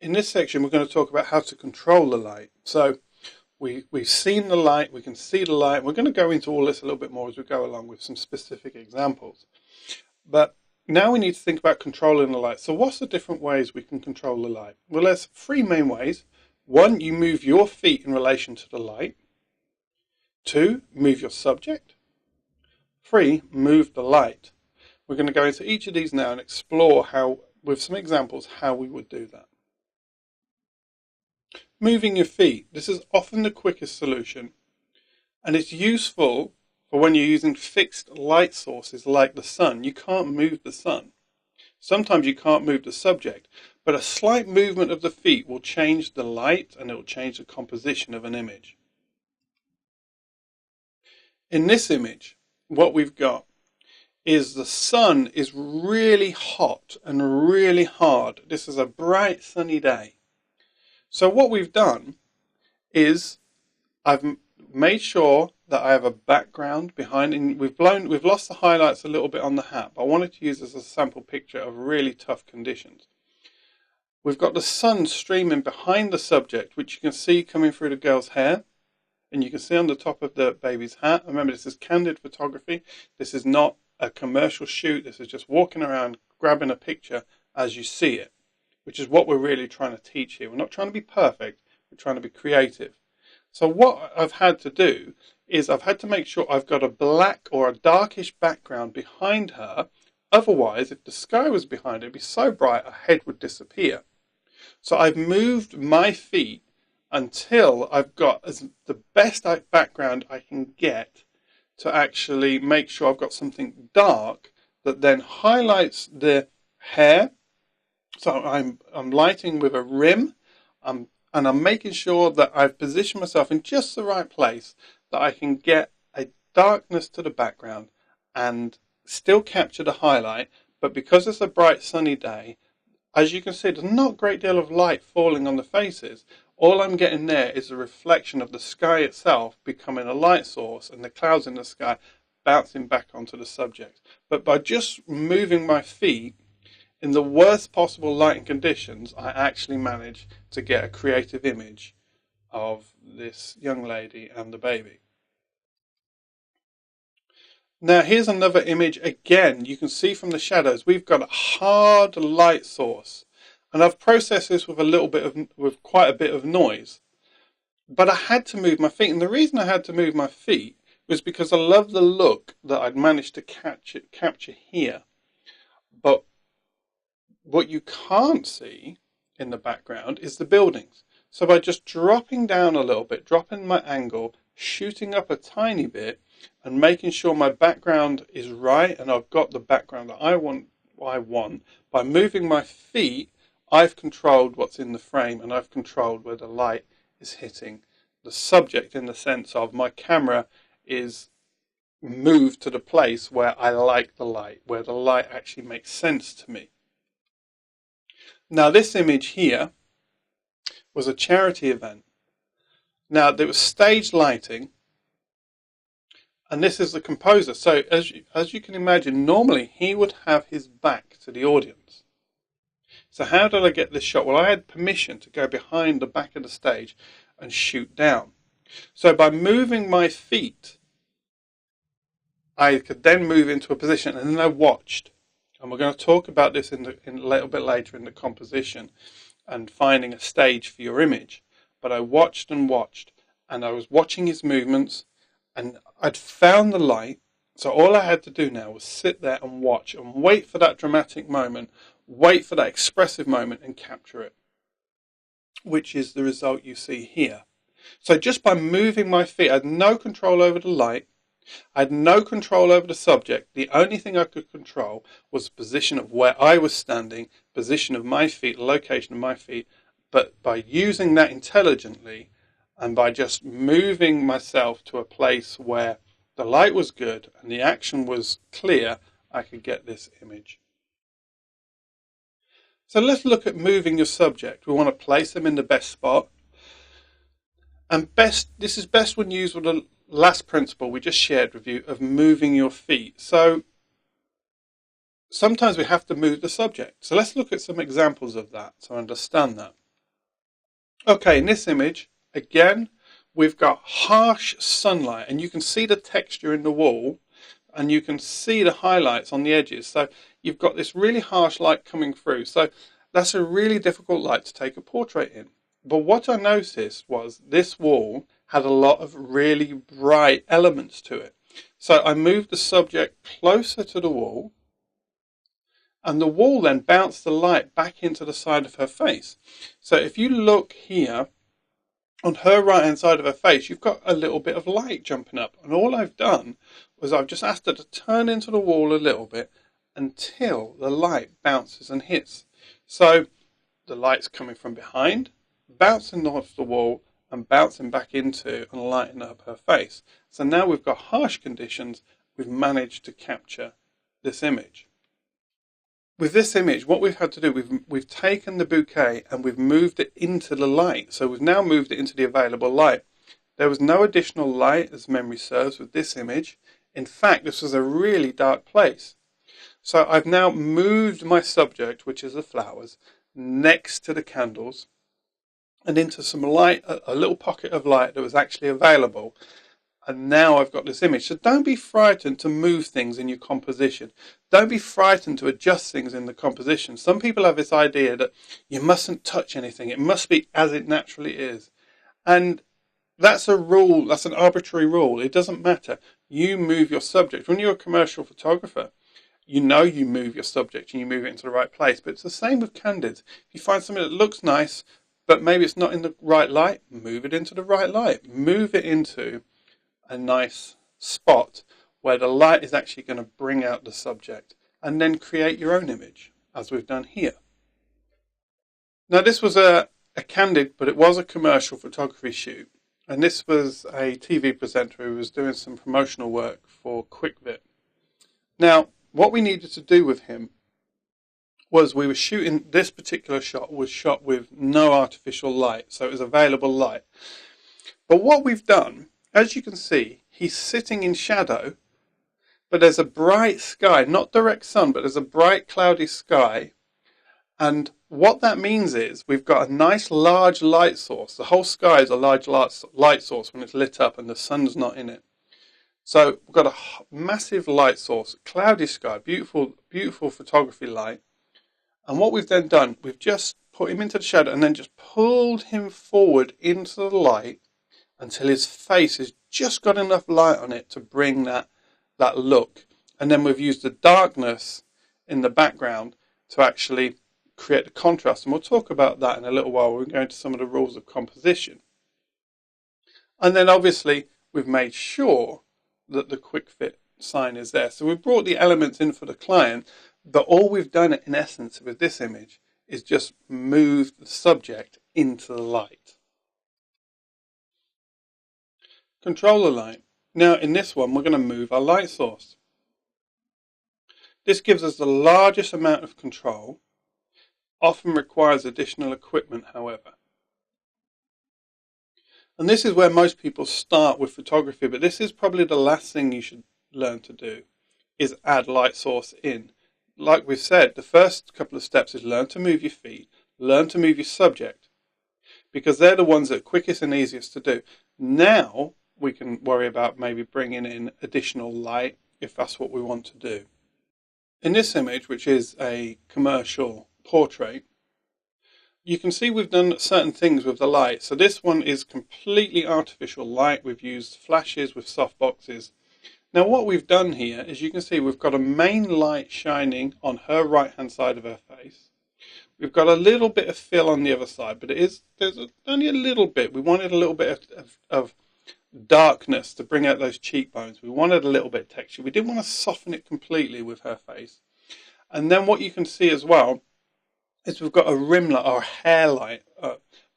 In this section, we're going to talk about how to control the light. So we've seen the light, we can see the light. We're going to go into all this a little bit more as we go along with some specific examples. But now we need to think about controlling the light. So what's the different ways we can control the light? Well, there's three main ways. One, you move your feet in relation to the light. Two, move your subject. Three, move the light. We're going to go into each of these now and explore how, with some examples, how we would do that. Moving your feet. This is often the quickest solution, and it's useful for when you're using fixed light sources like the sun. You can't move the sun. Sometimes you can't move the subject, but a slight movement of the feet will change the light and it will change the composition of an image. In this image, what we've got is the sun is really hot and really hard. This is a bright sunny day. So what we've done is I've made sure that I have a background behind, and we've lost the highlights a little bit on the hat, but I wanted to use this as a sample picture of really tough conditions. We've got the sun streaming behind the subject, which you can see coming through the girl's hair, and you can see on the top of the baby's hat. Remember, this is candid photography. This is not a commercial shoot. This is just walking around, grabbing a picture as you see it, which is what we're really trying to teach here. We're not trying to be perfect, we're trying to be creative. So what I've had to do is I've had to make sure I've got a black or a darkish background behind her. Otherwise, if the sky was behind her, it'd be so bright her head would disappear. So I've moved my feet until I've got the best background I can get to actually make sure I've got something dark that then highlights the hair. So I'm lighting with a rim, and I'm making sure that I've positioned myself in just the right place that I can get a darkness to the background and still capture the highlight. But because it's a bright sunny day, as you can see, there's not a great deal of light falling on the faces. All I'm getting there is a reflection of the sky itself becoming a light source and the clouds in the sky bouncing back onto the subject. But by just moving my feet, in the worst possible lighting conditions, I actually managed to get a creative image of this young lady and the baby. Now here's another image. Again, you can see from the shadows, we've got a hard light source. And I've processed this with quite a bit of noise. But I had to move my feet. And the reason I had to move my feet was because I love the look that I'd managed to capture here. But what you can't see in the background is the buildings. So by just dropping down a little bit, dropping my angle, shooting up a tiny bit, and making sure my background is right and I've got the background that I want, by moving my feet, I've controlled what's in the frame and I've controlled where the light is hitting the subject, in the sense of my camera is moved to the place where I like the light, where the light actually makes sense to me. Now this image here was a charity event. Now there was stage lighting, and this is the composer. So as you can imagine, normally he would have his back to the audience. So how did I get this shot? Well, I had permission to go behind the back of the stage and shoot down. So by moving my feet, I could then move into a position, and then I watched. And we're going to talk about this in a little bit later in the composition and finding a stage for your image. But I watched and watched, and I was watching his movements, and I'd found the light. So all I had to do now was sit there and watch and wait for that dramatic moment, wait for that expressive moment and capture it, which is the result you see here. So just by moving my feet, I had no control over the light. I had no control over the subject. The only thing I could control was the position of where I was standing, position of my feet, location of my feet. But by using that intelligently and by just moving myself to a place where the light was good and the action was clear, I could get this image. So let's look at moving your subject. We want to place them in the best spot. And this is best when used with the last principle we just shared with you of moving your feet. So sometimes we have to move the subject. So let's look at some examples of that to understand that. Okay, in this image, again, we've got harsh sunlight, and you can see the texture in the wall, and you can see the highlights on the edges. So you've got this really harsh light coming through. So that's a really difficult light to take a portrait in. But what I noticed was this wall had a lot of really bright elements to it. So I moved the subject closer to the wall, and the wall then bounced the light back into the side of her face. So if you look here, on her right hand side of her face, you've got a little bit of light jumping up. And all I've done was I've just asked her to turn into the wall a little bit until the light bounces and hits. So the light's coming from behind, bouncing off the wall, and bouncing back into and lighting up her face. So now we've got harsh conditions, we've managed to capture this image. With this image, what we've had to do, we've taken the bouquet and we've moved it into the light. So we've now moved it into the available light. There was no additional light, as memory serves, with this image. In fact, this was a really dark place. So I've now moved my subject, which is the flowers, next to the candles and into some light, a little pocket of light that was actually available. And now I've got this image. So don't be frightened to move things in your composition. Don't be frightened to adjust things in the composition. Some people have this idea that you mustn't touch anything. It must be as it naturally is. And that's a rule. That's an arbitrary rule. It doesn't matter. You move your subject. When you're a commercial photographer, you know you move your subject and you move it into the right place. But it's the same with candids. If you find something that looks nice, but maybe it's not in the right light, move it into the right light. Move it into a nice spot where the light is actually going to bring out the subject, and then create your own image, as we've done here. Now this was a candid, but it was a commercial photography shoot, and this was a TV presenter who was doing some promotional work for QuickVit. Now what we needed to do with him was we were shooting, this particular shot was shot with no artificial light, so it was available light. But what we've done, as you can see, he's sitting in shadow, but there's a bright sky, not direct sun, but there's a bright cloudy sky. And what that means is we've got a nice large light source. The whole sky is a large light source when it's lit up and the sun's not in it. So we've got a massive light source, cloudy sky, beautiful, beautiful photography light. And what we've then done, we've just put him into the shadow and then just pulled him forward into the light until his face has just got enough light on it to bring that look. And then we've used the darkness in the background to actually create the contrast. And we'll talk about that in a little while. We're going to some of the rules of composition. And then obviously we've made sure that the quick fit sign is there. So we've brought the elements in for the client, but all we've done in essence with this image is just move the subject into the light. Controller light. Now in this one we're going to move our light source. This gives us the largest amount of control, often requires additional equipment however. And this is where most people start with photography, but this is probably the last thing you should learn to do, is add light source in. Like we've said, the first couple of steps is learn to move your feet, learn to move your subject, because they're the ones that are quickest and easiest to do. Now we can worry about maybe bringing in additional light if that's what we want to do. In this image, which is a commercial portrait, you can see we've done certain things with the light. So this one is completely artificial light. We've used flashes with soft boxes. Now what we've done here is you can see we've got a main light shining on her right hand side of her face. We've got a little bit of fill on the other side, but there's only a little bit. We wanted a little bit of darkness to bring out those cheekbones. We wanted a little bit of texture. We didn't want to soften it completely with her face. And then what you can see as well is we've got a rim light or a hair light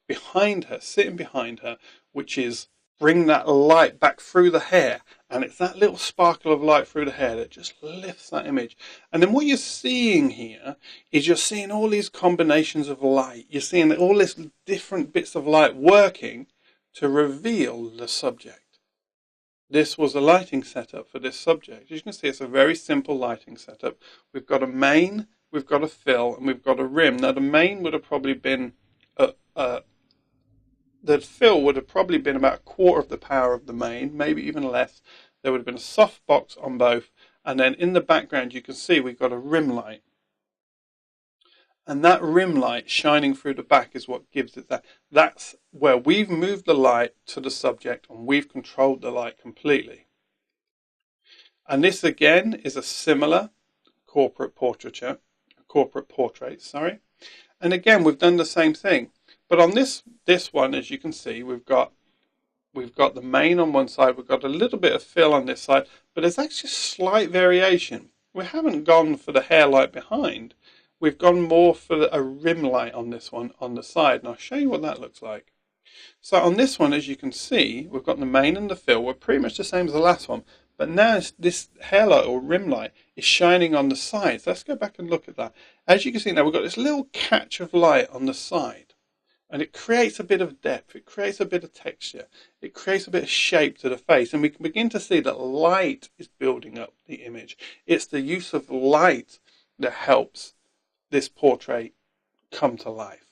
behind her, sitting behind her, which is bring that light back through the hair. And it's that little sparkle of light through the hair that just lifts that image. And then what you're seeing here is you're seeing all these combinations of light. You're seeing all these different bits of light working to reveal the subject. This was a lighting setup for this subject. As you can see, it's a very simple lighting setup. We've got a main, we've got a fill, and we've got a rim. Now the main would have probably been the fill would have probably been about a quarter of the power of the main, maybe even less. There would have been a soft box on both, and then in the background you can see we've got a rim light. And that rim light shining through the back is what gives it that. That's where we've moved the light to the subject and we've controlled the light completely. And this again is a similar corporate portrait. And again, we've done the same thing. But on this one, as you can see, we've got the main on one side, we've got a little bit of fill on this side, but there's actually slight variation. We haven't gone for the hair light behind. We've gone more for a rim light on this one on the side, and I'll show you what that looks like. So on this one, as you can see, we've got the main and the fill. We're pretty much the same as the last one, but now this hair light or rim light is shining on the sides. Let's go back and look at that. As you can see now, we've got this little catch of light on the side, and it creates a bit of depth. It creates a bit of texture. It creates a bit of shape to the face, and we can begin to see that light is building up the image. It's the use of light that helps this portrait come to life.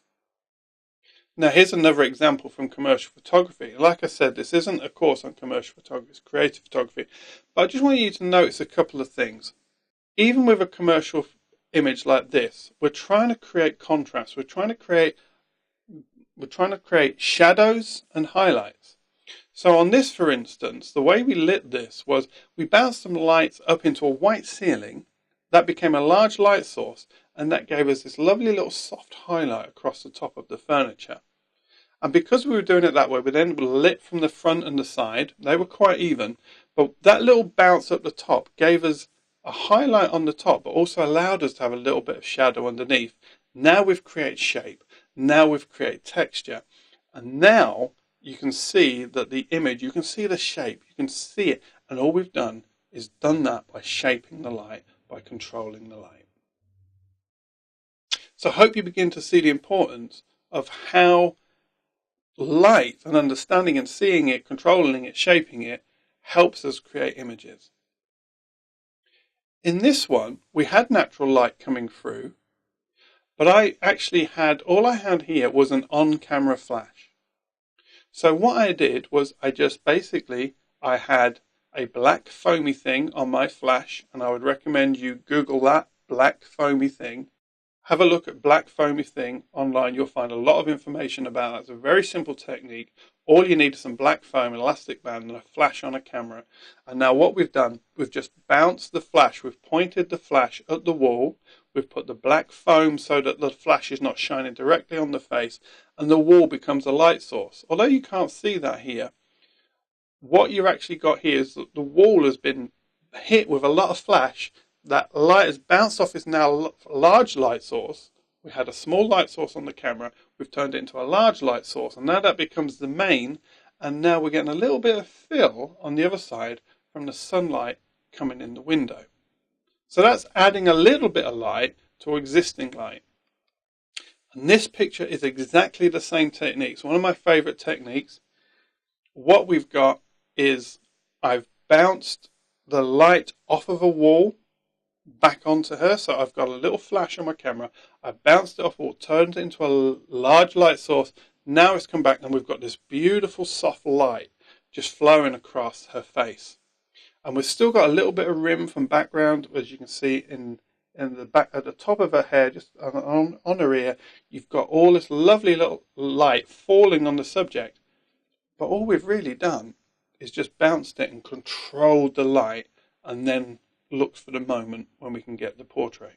Now here's another example from commercial photography. Like I said, this isn't a course on commercial photography, it's creative photography. But I just want you to notice a couple of things. Even with a commercial image like this, we're trying to create contrast. We're trying to create shadows and highlights. So on this, for instance, the way we lit this was we bounced some lights up into a white ceiling. That became a large light source, and that gave us this lovely little soft highlight across the top of the furniture. And because we were doing it that way, we then lit from the front and the side. They were quite even, but that little bounce up the top gave us a highlight on the top, but also allowed us to have a little bit of shadow underneath. Now we've created shape. Now we've created texture. And now you can see that the image, you can see the shape, you can see it. And all we've done is done that by shaping the light, by controlling the light. So I hope you begin to see the importance of how light and understanding and seeing it, controlling it, shaping it, helps us create images. In this one, we had natural light coming through, but all I had here was an on-camera flash. So what I did was I had a black foamy thing on my flash, and I would recommend you Google that, black foamy thing. Have a look at black foamy thing online. You'll find a lot of information about it. It's a very simple technique. All you need is some black foam, an elastic band, and a flash on a camera. And now what we've done, we've just bounced the flash. We've pointed the flash at the wall. We've put the black foam so that the flash is not shining directly on the face, and the wall becomes a light source. Although you can't see that here, what you've actually got here is that the wall has been hit with a lot of flash. That light has bounced off is now a large light source. We had a small light source on the camera. We've turned it into a large light source, and now that becomes the main. And now we're getting a little bit of fill on the other side from the sunlight coming in the window. So that's adding a little bit of light to existing light. And this picture is exactly the same technique. It's one of my favorite techniques. What we've got is I've bounced the light off of a wall back onto her. So I've got a little flash on my camera. I've bounced it off or turned it into a large light source. Now it's come back and we've got this beautiful soft light just flowing across her face. And we've still got a little bit of rim from background, as you can see in the back at the top of her hair, just on her ear. You've got all this lovely little light falling on the subject. But all we've really done is just bounced it and controlled the light, and then looked for the moment when we can get the portrait.